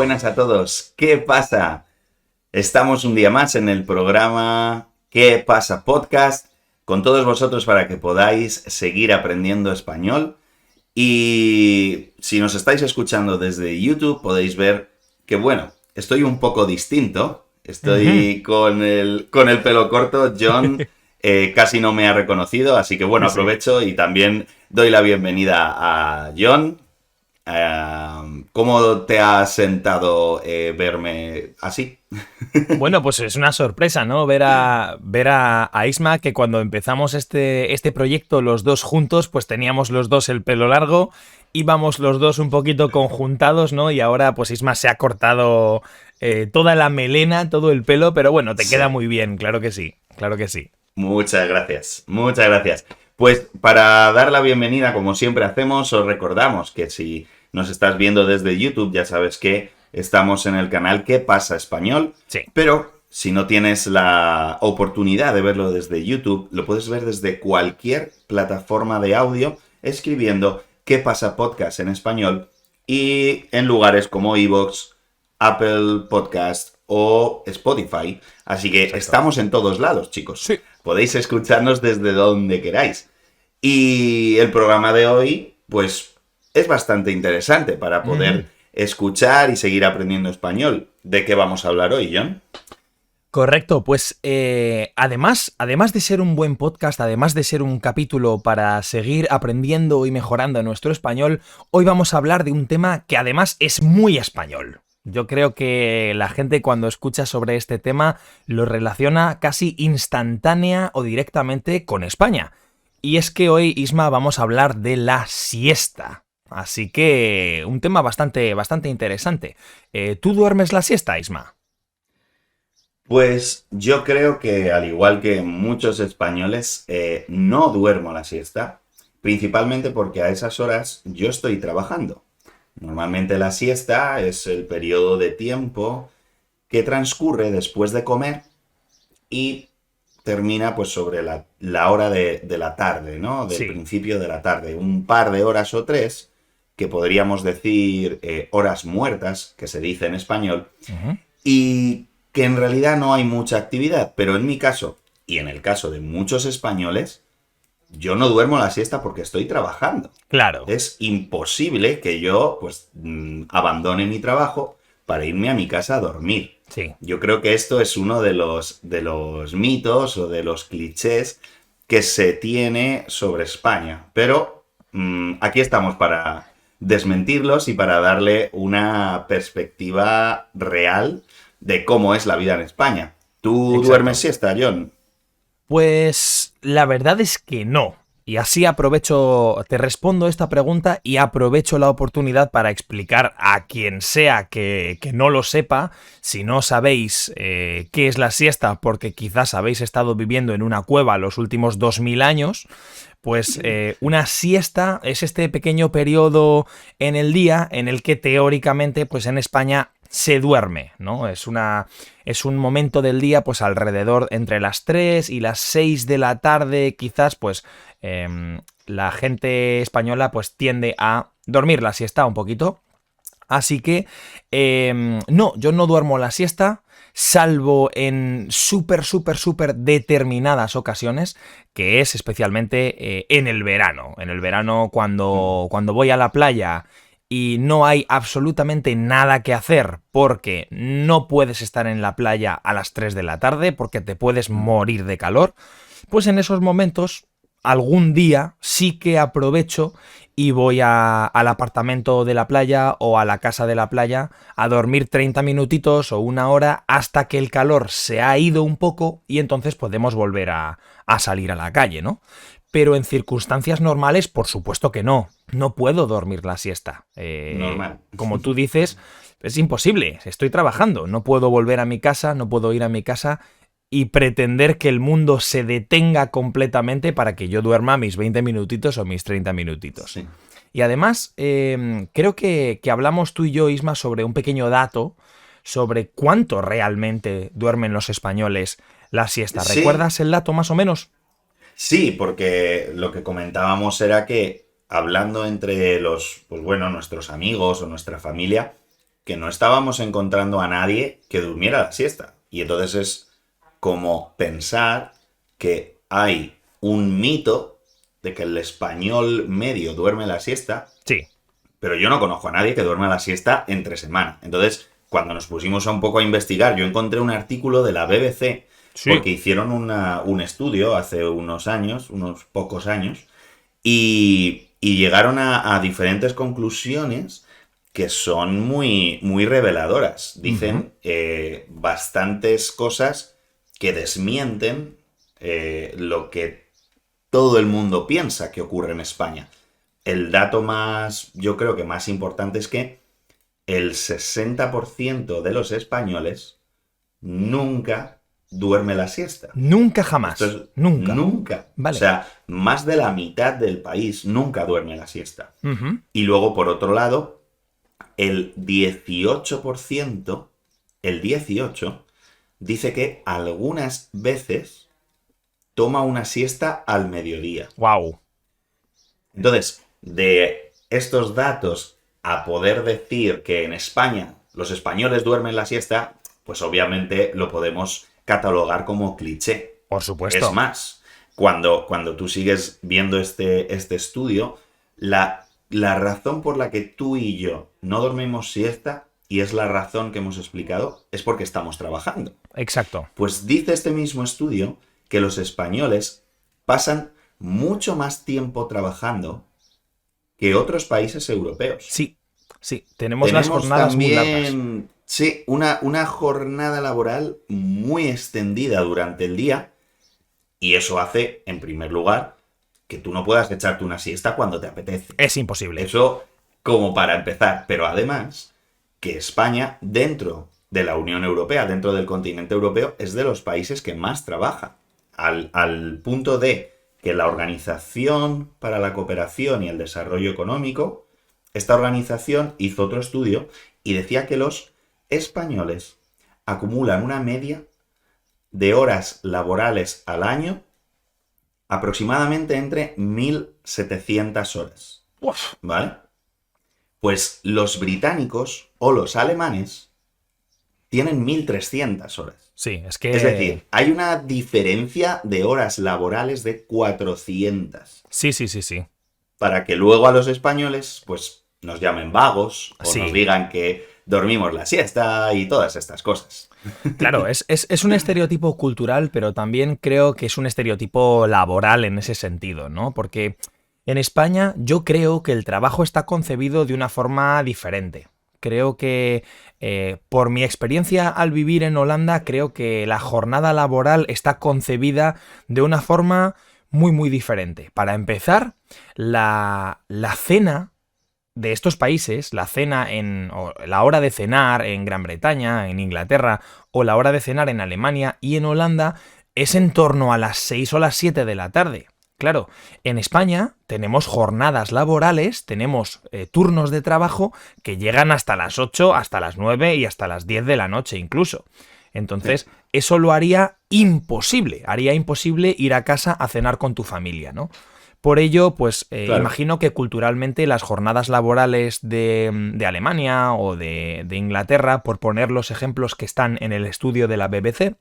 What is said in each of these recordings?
buenas a todos. ¿Qué pasa? Estamos un día más en el programa ¿Qué pasa podcast? Con todos vosotros para que podáis seguir aprendiendo español. Y si nos estáis escuchando desde YouTube podéis ver que, bueno, estoy un poco distinto. Estoy con el pelo corto. John casi no me ha reconocido, así que bueno, aprovecho y también doy la bienvenida a John. ¿Cómo te ha sentado verme así? Bueno, pues es una sorpresa, ¿no? Ver a Isma, que cuando empezamos este proyecto los dos juntos, pues teníamos los dos el pelo largo, íbamos los dos un poquito conjuntados, ¿no? Y ahora pues Isma se ha cortado toda la melena, todo el pelo, pero bueno, te Sí. queda muy bien, claro que sí, claro que sí. Muchas gracias, muchas gracias. Pues para dar la bienvenida, como siempre hacemos, os recordamos que si nos estás viendo desde YouTube, ya sabes que estamos en el canal ¿Qué pasa español? Sí. Pero si no tienes la oportunidad de verlo desde YouTube, lo puedes ver desde cualquier plataforma de audio escribiendo ¿Qué pasa podcast en español? Y en lugares como iVoox, Apple Podcast o Spotify. Así que Exacto. estamos en todos lados, chicos. Sí. Podéis escucharnos desde donde queráis. Y el programa de hoy, pues, es bastante interesante para poder escuchar y seguir aprendiendo español. ¿De qué vamos a hablar hoy, John? Correcto, pues además de ser un buen podcast, además de ser un capítulo para seguir aprendiendo y mejorando nuestro español, hoy vamos a hablar de un tema que además es muy español. Yo creo que la gente cuando escucha sobre este tema lo relaciona casi instantánea o directamente con España. Y es que hoy, Isma, vamos a hablar de la siesta. Así que un tema bastante interesante. ¿Tú duermes la siesta, Isma? Pues yo creo que, al igual que muchos españoles, no duermo la siesta, principalmente porque a esas horas yo estoy trabajando. Normalmente la siesta es el periodo de tiempo que transcurre después de comer y termina pues sobre la hora de la tarde, ¿no? Del Sí. principio de la tarde. Un par de horas o tres, que podríamos decir horas muertas, que se dice en español, y que en realidad no hay mucha actividad. Pero en mi caso, y en el caso de muchos españoles, yo no duermo la siesta porque estoy trabajando. Claro. Es imposible que yo pues abandone mi trabajo para irme a mi casa a dormir. Sí. Yo creo que esto es uno de los mitos o de los clichés que se tiene sobre España. Pero aquí estamos para desmentirlos y para darle una perspectiva real de cómo es la vida en España. ¿Tú Exacto. duermes siesta, John? Pues la verdad es que no. Y así aprovecho, te respondo esta pregunta y aprovecho la oportunidad para explicar a quien sea que no lo sepa, si no sabéis qué es la siesta porque quizás habéis estado viviendo en una cueva los últimos 2000 años, pues una siesta es este pequeño periodo en el día en el que teóricamente pues en España se duerme, ¿no? Es un momento del día pues alrededor entre las 3 y las 6 de la tarde quizás pues la gente española pues tiende a dormir la siesta un poquito. Así que no, yo no duermo la siesta, salvo en súper determinadas ocasiones, que es especialmente en el verano. En el verano cuando voy a la playa y no hay absolutamente nada que hacer porque no puedes estar en la playa a las 3 de la tarde porque te puedes morir de calor, pues en esos momentos algún día sí que aprovecho y voy al apartamento de la playa o a la casa de la playa a dormir 30 minutitos o una hora hasta que el calor se ha ido un poco y entonces podemos volver a salir a la calle, ¿no? Pero en circunstancias normales, por supuesto que no. No puedo dormir la siesta. Normal. Como tú dices, es imposible. Estoy trabajando. No puedo volver a mi casa, no puedo ir a mi casa y pretender que el mundo se detenga completamente para que yo duerma mis 20 minutitos o mis 30 minutitos. Sí. Y además, creo que hablamos tú y yo, Isma, sobre un pequeño dato sobre cuánto realmente duermen los españoles la siesta. Sí, ¿Recuerdas el dato más o menos? sí, porque lo que comentábamos era que hablando entre los, pues bueno, nuestros amigos o nuestra familia, que no estábamos encontrando a nadie que durmiera la siesta. Y entonces es como pensar que hay un mito de que el español medio duerme la siesta. Sí. Pero yo no conozco a nadie que duerma la siesta entre semana. Entonces, cuando nos pusimos un poco a investigar, yo encontré un artículo de la BBC, Sí. porque hicieron un estudio hace unos años, unos pocos años, y llegaron a diferentes conclusiones que son muy, muy reveladoras. Dicen bastantes cosas que desmienten lo que todo el mundo piensa que ocurre en España. El dato más, yo creo que más importante es que el 60% de los españoles nunca duerme la siesta. Nunca jamás. Esto es, Nunca. Nunca. Vale. O sea, más de la mitad del país nunca duerme la siesta. Ujú. Y luego, por otro lado, el 18%, dice que algunas veces toma una siesta al mediodía. Wow. Entonces, de estos datos a poder decir que en España los españoles duermen la siesta, pues obviamente lo podemos catalogar como cliché. Por supuesto. Es más, cuando tú sigues viendo este estudio, la razón por la que tú y yo no dormimos siesta, y es la razón que hemos explicado, es porque estamos trabajando. Exacto. Pues dice este mismo estudio que los españoles pasan mucho más tiempo trabajando que otros países europeos. Sí, sí. Tenemos las jornadas muy largas. Sí, una jornada laboral muy extendida durante el día, y eso hace, en primer lugar, que tú no puedas echarte una siesta cuando te apetece. Es imposible. Eso como para empezar, pero además que España, dentro de la Unión Europea, dentro del continente europeo, es de los países que más trabaja, al punto de que la Organización para la Cooperación y el Desarrollo Económico, esta organización hizo otro estudio y decía que los españoles acumulan una media de horas laborales al año aproximadamente entre 1.700 horas. Uf. ¿Vale? Pues los británicos o los alemanes tienen 1.300 horas. Sí, es que... Es decir, hay una diferencia de horas laborales de 400. Sí, sí, sí, sí. Para que luego a los españoles, pues, nos llamen vagos o Sí. nos digan que dormimos la siesta y todas estas cosas. Claro, es un estereotipo cultural, pero también creo que es un estereotipo laboral en ese sentido, ¿no? Porque en España yo creo que el trabajo está concebido de una forma diferente. Creo que, por mi experiencia al vivir en Holanda, creo que la jornada laboral está concebida de una forma muy, muy diferente. Para empezar, la cena de estos países, la cena o la hora de cenar en Gran Bretaña, en Inglaterra, o la hora de cenar en Alemania y en Holanda, es en torno a las 6 o las 7 de la tarde. Claro, en España tenemos jornadas laborales, tenemos turnos de trabajo que llegan hasta las 8, hasta las 9 y hasta las 10 de la noche incluso. Entonces, eso lo haría imposible ir a casa a cenar con tu familia, ¿no? Por ello, pues Claro. imagino que culturalmente las jornadas laborales de Alemania o de Inglaterra, por poner los ejemplos que están en el estudio de la BBC,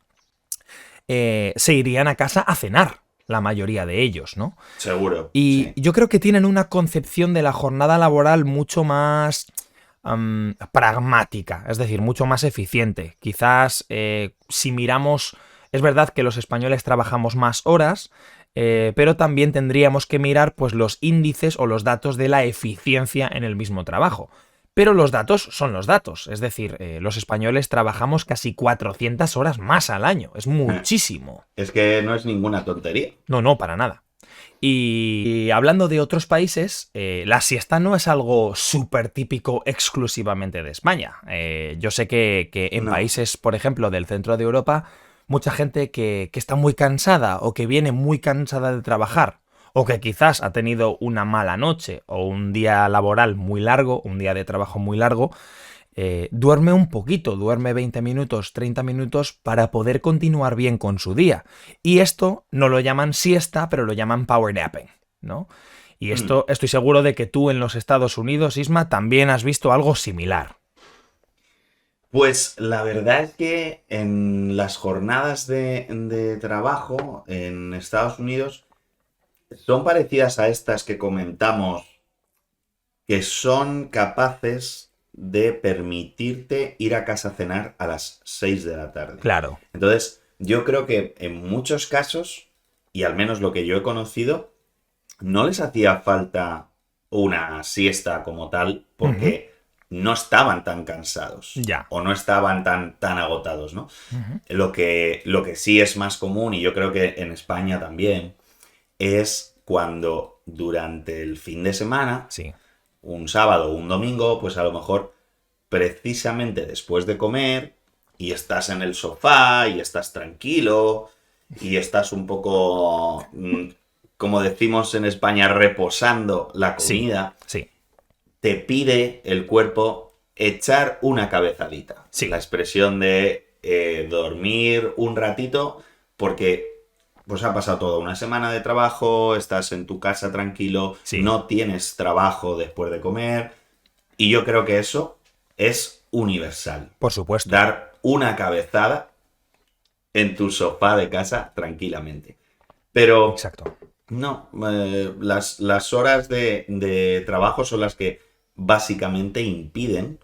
se irían a casa a cenar, la mayoría de ellos, ¿no? Seguro. Y sí. yo creo que tienen una concepción de la jornada laboral mucho más pragmática, es decir, mucho más eficiente. Quizás si miramos, es verdad que los españoles trabajamos más horas, pero también tendríamos que mirar pues los índices o los datos de la eficiencia en el mismo trabajo. Pero los datos son los datos, es decir, los españoles trabajamos casi 400 horas más al año, es muchísimo. Es que no es ninguna tontería. No, para nada. Y hablando de otros países, la siesta no es algo súper típico exclusivamente de España. Yo sé que en No. países, por ejemplo, del centro de Europa, mucha gente que está muy cansada o que viene muy cansada de trabajar, o que quizás ha tenido una mala noche o un día laboral muy largo, un día de trabajo muy largo, duerme un poquito, duerme 20 minutos, 30 minutos para poder continuar bien con su día. Y esto no lo llaman siesta, pero lo llaman power napping, ¿no? Y esto estoy seguro de que tú en los Estados Unidos, Isma, también has visto algo similar. Pues la verdad es que en las jornadas de trabajo en Estados Unidos son parecidas a estas que comentamos, que son capaces de permitirte ir a casa a cenar a las 6 de la tarde. Claro. Entonces, yo creo que en muchos casos, y al menos lo que yo he conocido, no les hacía falta una siesta como tal porque no estaban tan cansados Ya. o no estaban tan agotados, ¿no? Ujú. Lo que sí es más común, y yo creo que en España también, es cuando durante el fin de semana, Sí. un sábado o un domingo, pues a lo mejor precisamente después de comer y estás en el sofá y estás tranquilo y estás un poco, como decimos en España, reposando la Sí. comida, Sí. te pide el cuerpo echar una cabezadita. Sí. La expresión de dormir un ratito porque pues ha pasado toda una semana de trabajo, estás en tu casa tranquilo, Sí. no tienes trabajo después de comer, y yo creo que eso es universal. Por supuesto. Dar una cabezada en tu sofá de casa tranquilamente. Pero Exacto. no, las horas de trabajo son las que básicamente impiden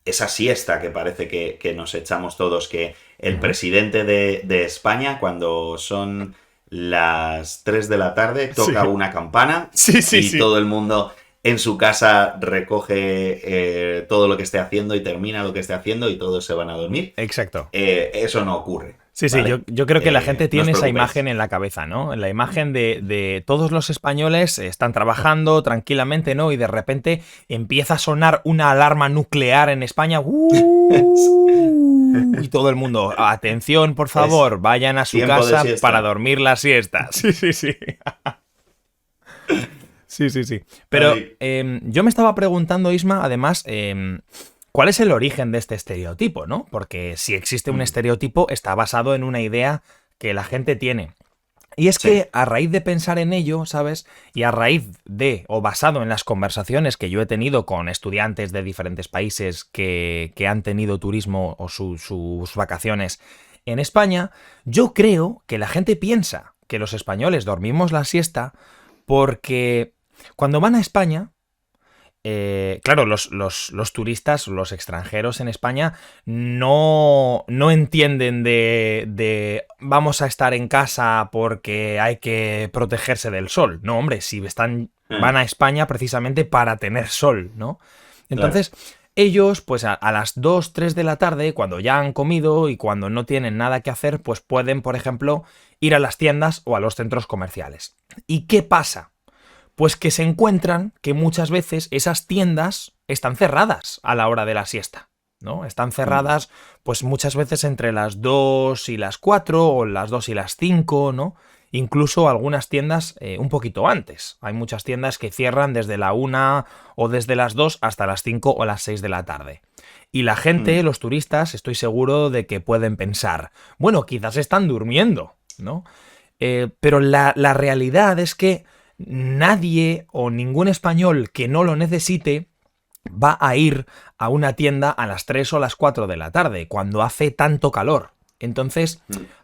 esa siesta que parece que nos echamos todos, que el presidente de España, cuando son las 3 de la tarde, toca Sí. una campana Sí, sí, y sí. todo el mundo en su casa recoge todo lo que esté haciendo y termina lo que esté haciendo y todos se van a dormir. Exacto. Eso no ocurre. Sí, sí, ¿vale? yo creo que la gente No os tiene esa preocupéis. imagen en la cabeza, ¿no? La imagen de todos los españoles están trabajando tranquilamente, ¿no? Y de repente empieza a sonar una alarma nuclear en España. Y todo el mundo, atención, por favor, vayan a su Tiempo de casa siesta. para dormir la siesta. Sí, sí, sí. Sí, sí, sí. Pero Ay. yo me estaba preguntando, Isma, además, ¿cuál es el origen de este estereotipo, no? Porque si existe un estereotipo, está basado en una idea que la gente tiene. Y es Sí. que a raíz de pensar en ello, ¿sabes? Y a raíz de, o basado en las conversaciones que yo he tenido con estudiantes de diferentes países que han tenido turismo o sus vacaciones en España, yo creo que la gente piensa que los españoles dormimos la siesta porque cuando van a España, claro, los turistas, los extranjeros en España, no entienden de vamos a estar en casa porque hay que protegerse del sol. No, hombre, si van a España precisamente para tener sol, ¿no? Entonces, ellos, pues a las 2, 3 de la tarde, cuando ya han comido y cuando no tienen nada que hacer, pues pueden, por ejemplo, ir a las tiendas o a los centros comerciales. ¿Y qué pasa? Pues que se encuentran que muchas veces esas tiendas están cerradas a la hora de la siesta, ¿no? Están cerradas, pues muchas veces entre las 2 y las 4 o las 2 y las 5, ¿no? Incluso algunas tiendas un poquito antes. Hay muchas tiendas que cierran desde la 1 o desde las 2 hasta las 5 o las 6 de la tarde. Y la gente, los turistas, estoy seguro de que pueden pensar, bueno, quizás están durmiendo, ¿no? Pero la realidad es que nadie o ningún español que no lo necesite va a ir a una tienda a las 3 o las 4 de la tarde, cuando hace tanto calor. Entonces,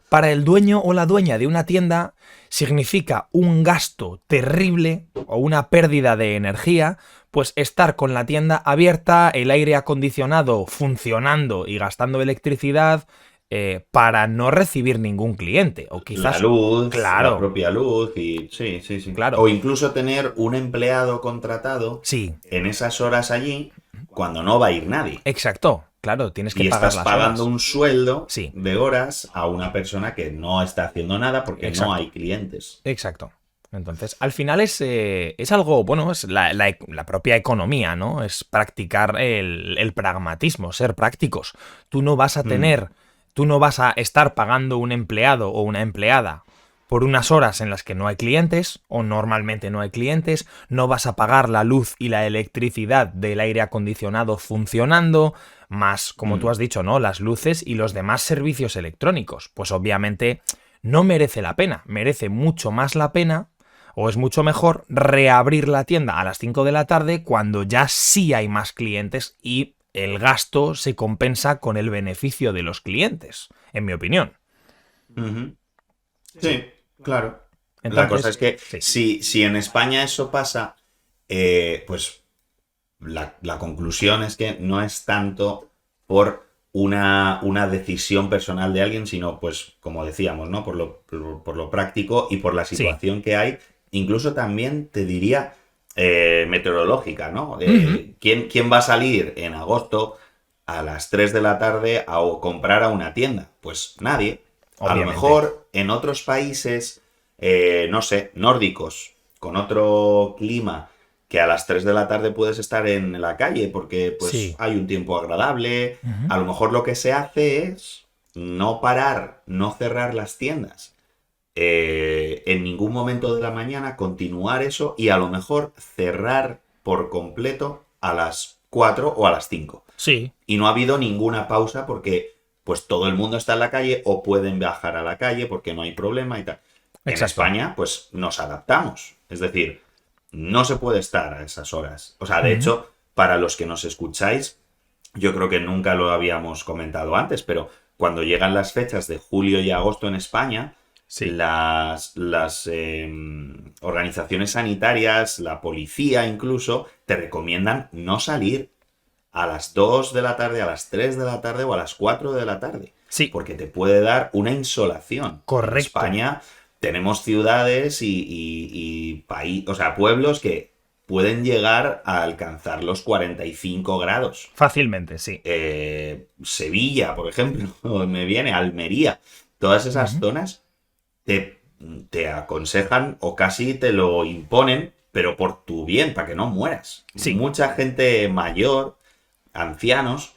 para el dueño o la dueña de una tienda, significa un gasto terrible o una pérdida de energía, pues estar con la tienda abierta, el aire acondicionado funcionando y gastando electricidad, para no recibir ningún cliente. O quizás. La luz, claro, la propia luz, y sí, sí, sí. Claro. O incluso tener un empleado contratado Sí, en esas horas allí cuando no va a ir nadie. exacto. Claro, tienes que Y pagar estás las pagando horas. un sueldo Sí. de horas a una persona que no está haciendo nada porque Exacto. no hay clientes. Exacto. Entonces, al final es algo, bueno, es la propia economía, ¿no? Es practicar el pragmatismo, ser prácticos. Tú no vas a estar pagando un empleado o una empleada por unas horas en las que no hay clientes, o normalmente no hay clientes, no vas a pagar la luz y la electricidad del aire acondicionado funcionando, más, como tú has dicho, ¿no? Las luces y los demás servicios electrónicos. Pues obviamente no merece la pena, merece mucho más la pena, o es mucho mejor reabrir la tienda a las 5 de la tarde cuando ya sí hay más clientes y el gasto se compensa con el beneficio de los clientes, en mi opinión. Ujú. Sí, claro. La Entonces, cosa es que sí. si en España eso pasa, pues la conclusión es que no es tanto por una decisión personal de alguien, sino pues, como decíamos, ¿no? Por lo práctico y por la Sí. situación que hay, incluso también te diría meteorológica, ¿no? Ujú. ¿Quién va a salir en agosto a las 3 de la tarde a comprar a una tienda? Pues nadie. A lo Obviamente. mejor en otros países, no sé, nórdicos, con otro clima, que a las 3 de la tarde puedes estar en la calle porque pues Sí. hay un tiempo agradable. Ujú. A lo mejor lo que se hace es no parar, no cerrar las tiendas en ningún momento de la mañana, continuar eso y a lo mejor cerrar por completo a las 4 o a las 5. Sí. Y no ha habido ninguna pausa porque pues todo el mundo está en la calle o pueden viajar a la calle porque no hay problema y tal. En Exacto. España pues nos adaptamos. Es decir, no se puede estar a esas horas. O sea, de Ujú. hecho, para los que nos escucháis, yo creo que nunca lo habíamos comentado antes, pero cuando llegan las fechas de julio y agosto en España, Sí. las organizaciones sanitarias, la policía incluso, te recomiendan no salir a las 2 de la tarde, a las 3 de la tarde o a las 4 de la tarde, Sí. porque te puede dar una insolación. En Correcto. España tenemos ciudades o sea, pueblos que pueden llegar a alcanzar los 45 grados. Fácilmente, sí. Sevilla, por ejemplo, me viene Almería, todas esas Ujú. zonas te, te aconsejan o casi te lo imponen, pero por tu bien, para que no mueras. Sí. Mucha gente mayor, ancianos,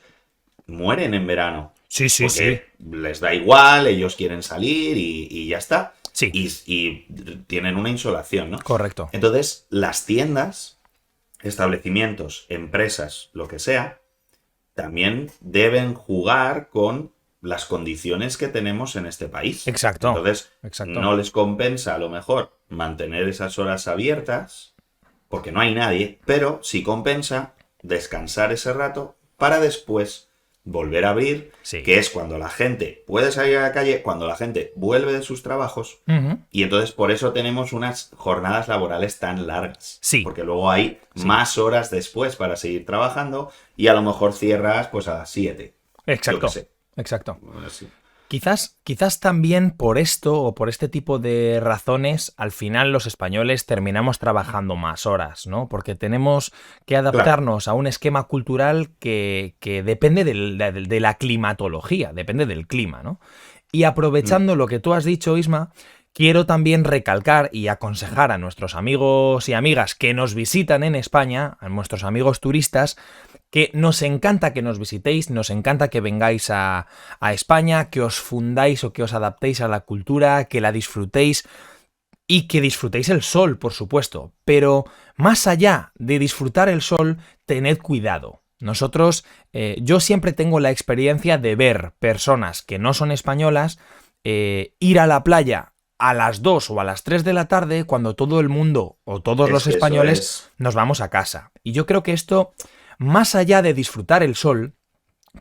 mueren en verano, Sí, sí, sí. porque les da igual, ellos quieren salir y ya está, Sí. y tienen una insolación, ¿no? Correcto. Entonces, las tiendas, establecimientos, empresas, lo que sea, también deben jugar con las condiciones que tenemos en este país. Exacto. Entonces, Exacto. no les compensa a lo mejor mantener esas horas abiertas, porque no hay nadie, pero sí compensa descansar ese rato para después volver a abrir, Sí. que es cuando la gente puede salir a la calle, cuando la gente vuelve de sus trabajos, Ujú. y entonces por eso tenemos unas jornadas laborales tan largas, Sí. porque luego hay Sí. más horas después para seguir trabajando y a lo mejor cierras pues a las 7, yo qué Exacto. sé. Exacto. Así. Quizás también por esto o por este tipo de razones, al final los españoles terminamos trabajando más horas, ¿no? Porque tenemos que Claro. adaptarnos a un esquema cultural que depende de la climatología, depende del clima, ¿no? Y Mm. aprovechando lo que tú has dicho, Isma, quiero también recalcar y aconsejar a nuestros amigos y amigas que nos visitan en España, a nuestros amigos turistas, que nos encanta que nos visitéis, nos encanta que vengáis a España, que os fundáis o que os adaptéis a la cultura, que la disfrutéis y que disfrutéis el sol, por supuesto. Pero más allá de disfrutar el sol, tened cuidado. Nosotros, yo siempre tengo la experiencia de ver personas que no son españolas ir a la playa a las 2 o a las 3 de la tarde cuando todo el mundo o todos Es los que eso españoles es... nos vamos a casa. Y yo creo que esto, más allá de disfrutar el sol,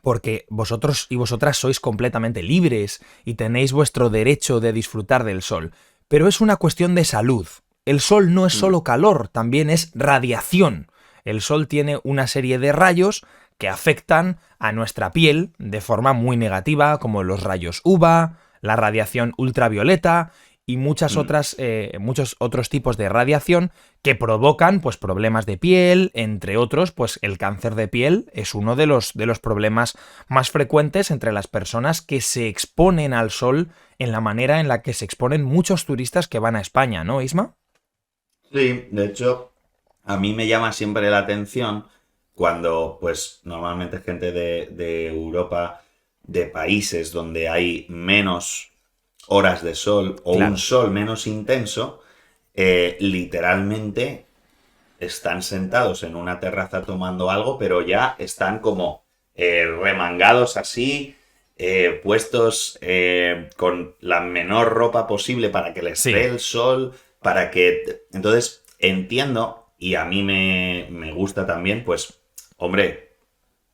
porque vosotros y vosotras sois completamente libres y tenéis vuestro derecho de disfrutar del sol, pero es una cuestión de salud. El sol no es Mm. solo calor, también es radiación. El sol tiene una serie de rayos que afectan a nuestra piel de forma muy negativa, como los rayos UVA, la radiación ultravioleta y Mm. muchos otros tipos de radiación que provocan pues, problemas de piel, entre otros, pues el cáncer de piel es uno de los problemas más frecuentes entre las personas que se exponen al sol en la manera en la que se exponen muchos turistas que van a España, ¿no, Isma? Sí, de hecho, a mí me llama siempre la atención cuando, pues, normalmente gente de Europa, de países donde hay menos horas de sol o un Claro. sol menos intenso, literalmente están sentados en una terraza tomando algo, pero ya están como remangados así, puestos con la menor ropa posible para que les dé Sí. el sol, para que... Entonces, entiendo, y a mí me gusta también, pues, hombre,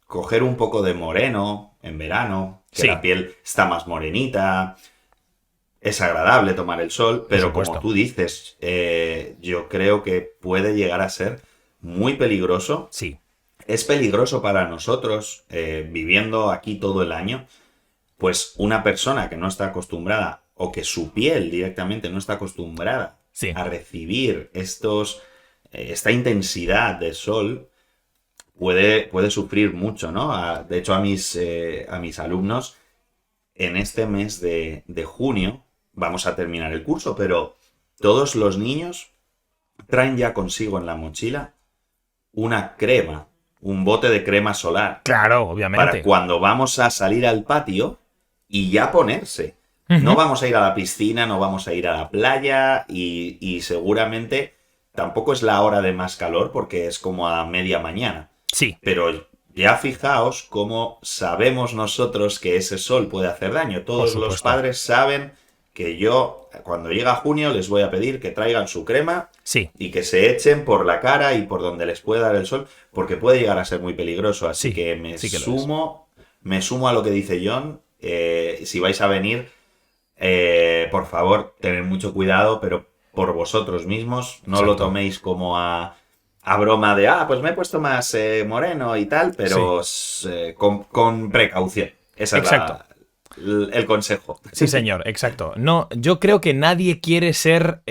coger un poco de moreno en verano, que Sí. la piel está más morenita, es agradable tomar el sol, pero como supuesto. tú dices, yo creo que puede llegar a ser muy peligroso. Sí. Es peligroso para nosotros, viviendo aquí todo el año, pues una persona que no está acostumbrada o que su piel directamente no está acostumbrada Sí. a recibir esta intensidad de sol, puede sufrir mucho, ¿no? De hecho, a mis alumnos, en este mes de junio, vamos a terminar el curso, pero todos los niños traen ya consigo en la mochila una crema, un bote de crema solar, Claro, para obviamente. cuando vamos a salir al patio y ya ponerse. No Ujú. vamos a ir a la piscina, no vamos a ir a la playa y seguramente tampoco es la hora de más calor porque es como a media mañana. Sí, Pero ya fijaos cómo sabemos nosotros que ese sol puede hacer daño. por Todos los supuesto. padres saben que yo, cuando llega junio, les voy a pedir que traigan su crema Sí, y que se echen por la cara y por donde les pueda dar el sol, porque puede llegar a ser muy peligroso. Así sí, que sí que lo es. me sumo a lo que dice John. Si vais a venir, por favor, tened mucho cuidado, pero por vosotros mismos, no lo Exacto. toméis como a broma de, pues me he puesto más moreno y tal, Sí, pero con precaución. Ese es exacto. el consejo. Sí, señor, exacto. No, yo creo que nadie quiere ser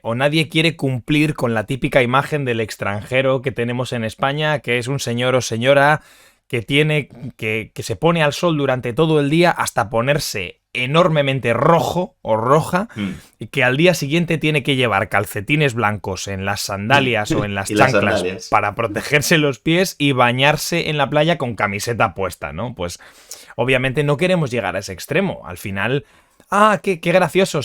o nadie quiere cumplir con la típica imagen del extranjero que tenemos en España, que es un señor o señora que tiene que se pone al sol durante todo el día hasta ponerse enormemente rojo o roja Mm. y que al día siguiente tiene que llevar calcetines blancos en las sandalias o en las Y las chanclas sandalias. para protegerse los pies y bañarse en la playa con camiseta puesta, ¿no? Pues obviamente no queremos llegar a ese extremo. Al final, qué gracioso,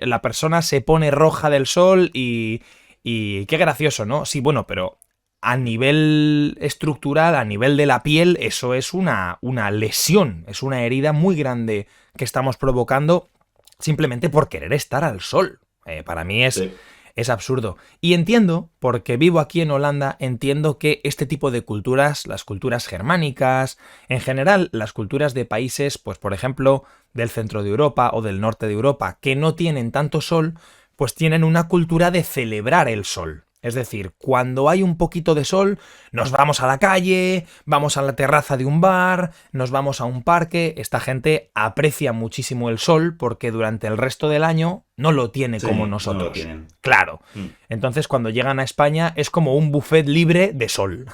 la persona se pone roja del sol y qué gracioso, ¿no? Sí, bueno, pero a nivel estructural, a nivel de la piel, eso es una lesión, es una herida muy grande que estamos provocando simplemente por querer estar al sol. Para mí Sí. es absurdo. Y entiendo, porque vivo aquí en Holanda, entiendo que este tipo de culturas, las culturas germánicas, en general las culturas de países, pues por ejemplo, del centro de Europa o del norte de Europa, que no tienen tanto sol, pues tienen una cultura de celebrar el sol. Es decir, cuando hay un poquito de sol, nos vamos a la calle, vamos a la terraza de un bar, nos vamos a un parque. Esta gente aprecia muchísimo el sol porque durante el resto del año no lo tiene como Sí, no lo nosotros. tienen. Claro. Mm. Entonces, cuando llegan a España es como un buffet libre de sol.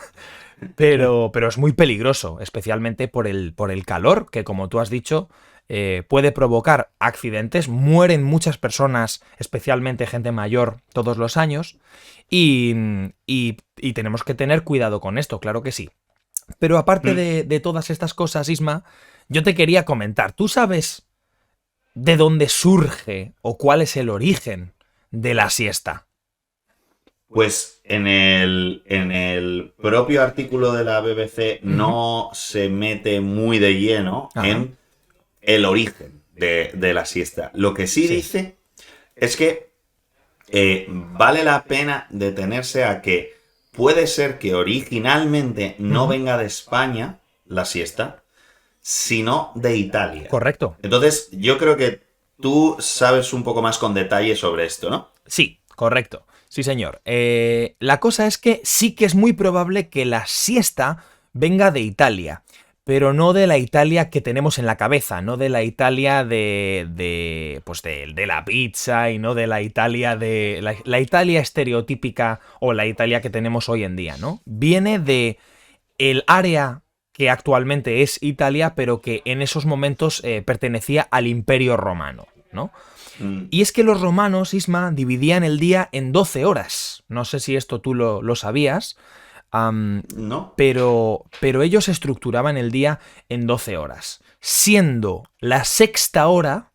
Pero es muy peligroso, especialmente por el calor, que como tú has dicho, puede provocar accidentes. Mueren muchas personas, especialmente gente mayor, todos los años. Y tenemos que tener cuidado con esto, claro que sí. Pero aparte Mm. de todas estas cosas, Isma, yo te quería comentar, ¿tú sabes de dónde surge o cuál es el origen de la siesta? Pues en el propio artículo de la BBC Ujú. no se mete muy de lleno Ajá. en el origen de la siesta. Lo que sí Sí. dice es que vale la pena detenerse a que puede ser que originalmente no Ujú. venga de España la siesta, sino de Italia. Correcto. Entonces, yo creo que tú sabes un poco más con detalle sobre esto, ¿no? Sí, correcto. Sí, señor. La cosa es que sí que es muy probable que la siesta venga de Italia, pero no de la Italia que tenemos en la cabeza, no de la Italia de la pizza y no de la Italia de la Italia estereotípica o la Italia que tenemos hoy en día, ¿no? Viene de el área que actualmente es Italia, pero que en esos momentos pertenecía al Imperio Romano, ¿no? Mm, Y es que los romanos, Isma, dividían el día en 12 horas. No sé si esto tú lo sabías, am, ¿no? pero ellos estructuraban el día en 12 horas, siendo la sexta hora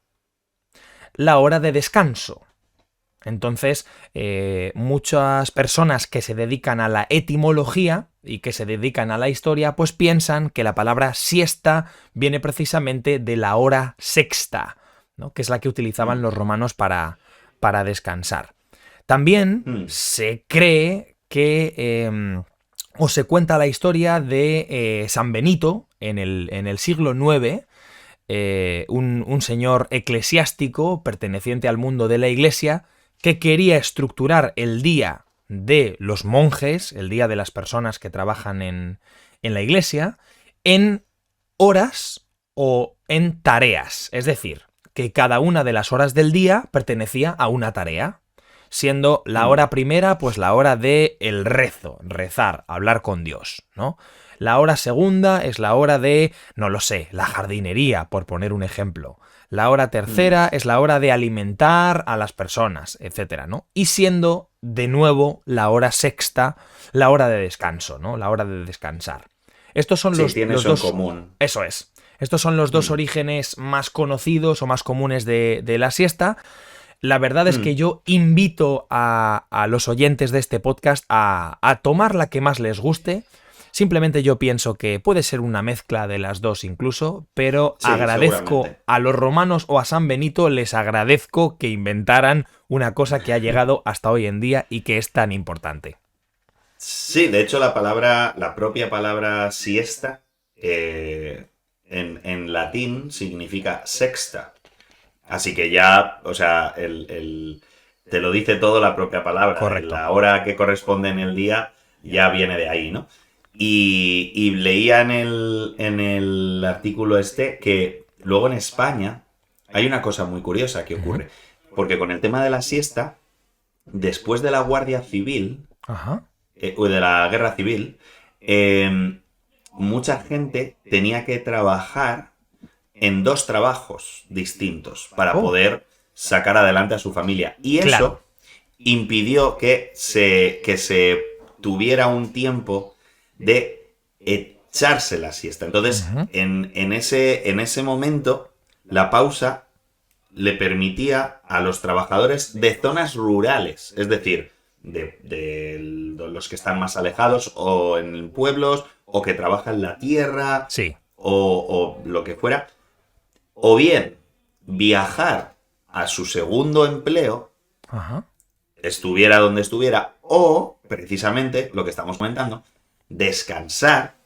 la hora de descanso. Entonces, muchas personas que se dedican a la etimología y que se dedican a la historia, pues piensan que la palabra siesta viene precisamente de la hora sexta, ¿no? Que es la que utilizaban Mm, los romanos para descansar. También mm, se cree que o se cuenta la historia de San Benito en el siglo IX, un señor eclesiástico perteneciente al mundo de la iglesia que quería estructurar el día de los monjes, el día de las personas que trabajan en la iglesia, en horas o en tareas. Es decir, que cada una de las horas del día pertenecía a una tarea, siendo la hora primera, pues la hora de el rezo, rezar, hablar con Dios, ¿no? La hora segunda es la hora de, no lo sé, la jardinería, por poner un ejemplo. La hora tercera es la hora de alimentar a las personas, etcétera, ¿no? Y siendo, de nuevo, la hora sexta, la hora de descanso, ¿no? La hora de descansar. Estos son los dos... común. Eso es. Estos son los dos orígenes más conocidos o más comunes de la siesta. La verdad es que yo invito a los oyentes de este podcast a tomar la que más les guste. Simplemente yo pienso que puede ser una mezcla de las dos incluso, pero sí, agradezco a los romanos o a San Benito, les agradezco que inventaran una cosa que ha llegado hasta hoy en día y que es tan importante. Sí, de hecho la propia palabra siesta en latín significa sexta. Así que ya, o sea, te lo dice todo la propia palabra. Correcto. La hora que corresponde en el día ya viene de ahí, ¿no? Y leía en el artículo que luego en España hay una cosa muy curiosa que ocurre. Porque con el tema de la siesta, después de la Guardia Civil, o de la Guerra Civil, mucha gente tenía que trabajar en 2 trabajos distintos para poder sacar adelante a su familia. Y eso impidió que se tuviera un tiempo de echarse la siesta. Entonces, en ese momento, la pausa le permitía a los trabajadores de zonas rurales, es decir, de los que están más alejados o en pueblos, o que trabajan la tierra, sí, o lo que fuera, o bien viajar a su segundo empleo, estuviera donde estuviera, o, precisamente, lo que estamos comentando, descansar,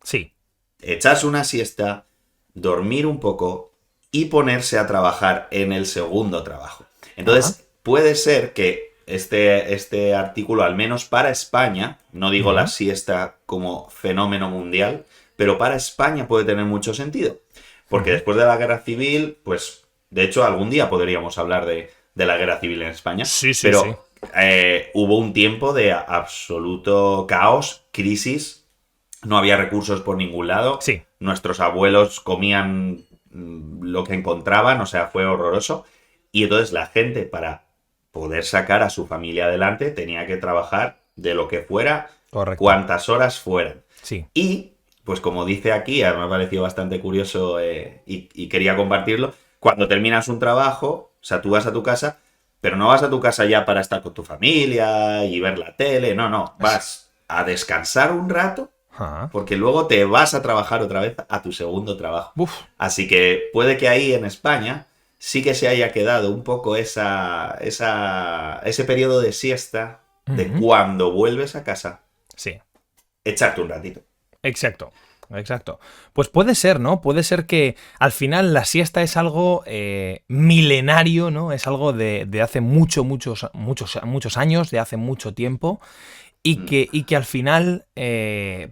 sí, echarse una siesta, dormir un poco y ponerse a trabajar en el segundo trabajo. Entonces, puede ser que este artículo, al menos para España, no digo la siesta como fenómeno mundial, pero para España puede tener mucho sentido. Porque después de la Guerra Civil, pues, de hecho, algún día podríamos hablar de la Guerra Civil en España. Sí, pero sí. Hubo un tiempo de absoluto caos, crisis, no había recursos por ningún lado. Sí. Nuestros abuelos comían lo que encontraban, o sea, fue horroroso. Y entonces la gente, para poder sacar a su familia adelante, tenía que trabajar de lo que fuera, cuantas horas fueran. Sí. Y, pues como dice aquí, me ha parecido bastante curioso y quería compartirlo, cuando terminas un trabajo, o sea, tú vas a tu casa, pero no vas a tu casa ya para estar con tu familia y ver la tele, no, vas a descansar un rato, porque luego te vas a trabajar otra vez a tu segundo trabajo. Así que puede que ahí en España sí que se haya quedado un poco ese periodo de siesta de cuando vuelves a casa. Sí. Echarte un ratito. Exacto. Pues puede ser, ¿no? Puede ser que al final la siesta es algo milenario, ¿no? Es algo de hace muchos años, de hace mucho tiempo, y que al final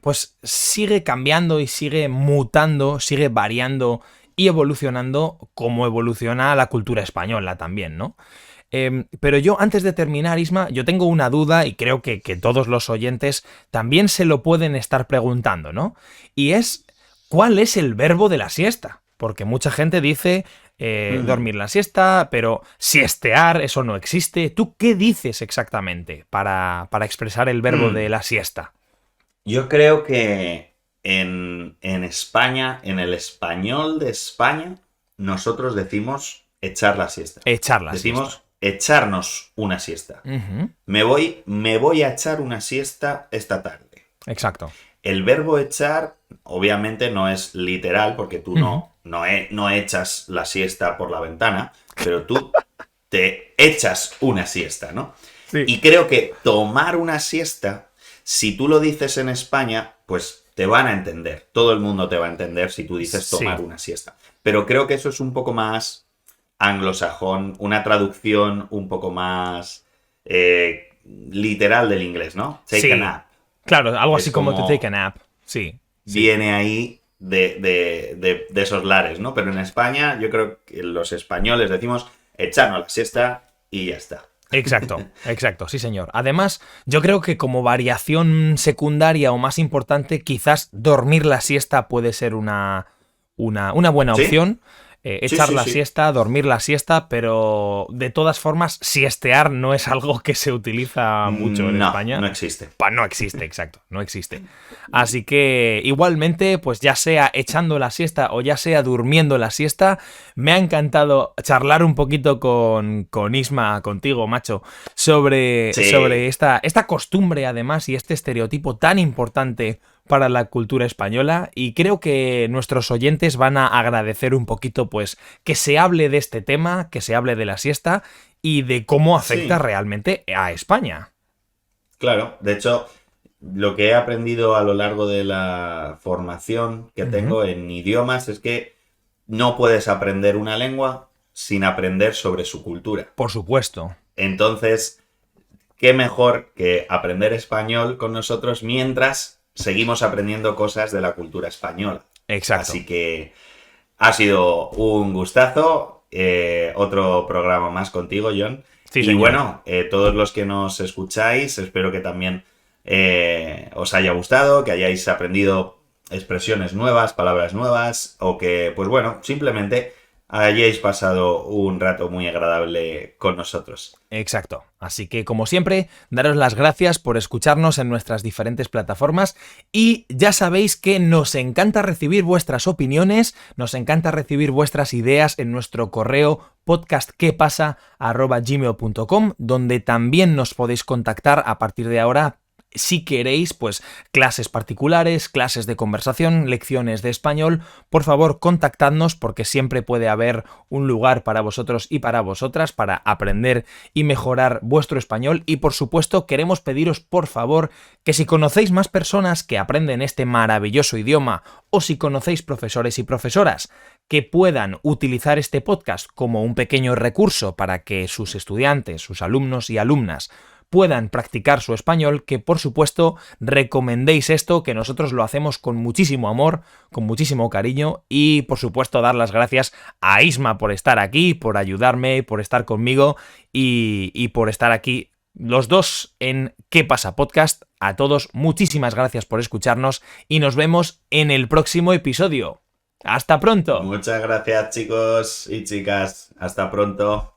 pues sigue cambiando y sigue mutando, sigue variando y evolucionando como evoluciona la cultura española también, ¿no? Pero yo, antes de terminar, Isma, yo tengo una duda y creo que todos los oyentes también se lo pueden estar preguntando, ¿no? Y es, ¿cuál es el verbo de la siesta? Porque mucha gente dice dormir la siesta, pero siestear, eso no existe. ¿Tú qué dices exactamente para expresar el verbo de la siesta? Yo creo que en España, en el español de España, nosotros decimos echar la siesta. Decimos echarnos una siesta. Me voy a echar una siesta esta tarde. Exacto. El verbo echar, obviamente, no es literal, porque tú no echas la siesta por la ventana, pero tú te echas una siesta, ¿no? Sí. Y creo que tomar una siesta Si tú lo dices en España, pues te van a entender. Todo el mundo te va a entender si tú dices tomar una siesta. Pero creo que eso es un poco más anglosajón, una traducción un poco más literal del inglés, ¿no? Take a nap. Claro, algo así como to take a nap. Sí. Viene ahí de esos lares, ¿no? Pero en España, yo creo que los españoles decimos echarnos la siesta y ya está. Exacto, sí señor. Además, yo creo que como variación secundaria o más importante, quizás dormir la siesta puede ser una buena opción. Echar la siesta, dormir la siesta, pero de todas formas, siestear no es algo que se utiliza mucho en España. No existe. No existe, exacto, no existe. Así que igualmente, pues ya sea echando la siesta o ya sea durmiendo la siesta, me ha encantado charlar un poquito con Isma, contigo, macho, sobre esta costumbre además y este estereotipo tan importante para la cultura española, y creo que nuestros oyentes van a agradecer un poquito pues que se hable de este tema, que se hable de la siesta y de cómo afecta realmente a España. Claro, de hecho, lo que he aprendido a lo largo de la formación que tengo en idiomas es que no puedes aprender una lengua sin aprender sobre su cultura. Por supuesto. Entonces, qué mejor que aprender español con nosotros mientras seguimos aprendiendo cosas de la cultura española. Exacto. Así que ha sido un gustazo. Otro programa más contigo, John. Sí, y señor. Bueno, todos los que nos escucháis, espero que también os haya gustado, que hayáis aprendido expresiones nuevas, palabras nuevas, o que, pues bueno, simplemente hayáis pasado un rato muy agradable con nosotros. Exacto. Así que, como siempre, daros las gracias por escucharnos en nuestras diferentes plataformas y ya sabéis que nos encanta recibir vuestras opiniones, nos encanta recibir vuestras ideas en nuestro correo podcastquepasa@gmail.com, donde también nos podéis contactar a partir de ahora. Si queréis, pues clases particulares, clases de conversación, lecciones de español, por favor contactadnos porque siempre puede haber un lugar para vosotros y para vosotras para aprender y mejorar vuestro español. Y por supuesto queremos pediros por favor que si conocéis más personas que aprenden este maravilloso idioma o si conocéis profesores y profesoras que puedan utilizar este podcast como un pequeño recurso para que sus estudiantes, sus alumnos y alumnas puedan practicar su español, que por supuesto recomendéis esto, que nosotros lo hacemos con muchísimo amor, con muchísimo cariño, y por supuesto dar las gracias a Isma por estar aquí, por ayudarme, por estar conmigo y por estar aquí los dos en ¿Qué pasa podcast? A todos muchísimas gracias por escucharnos y nos vemos en el próximo episodio. ¡Hasta pronto! Muchas gracias, chicos y chicas. Hasta pronto.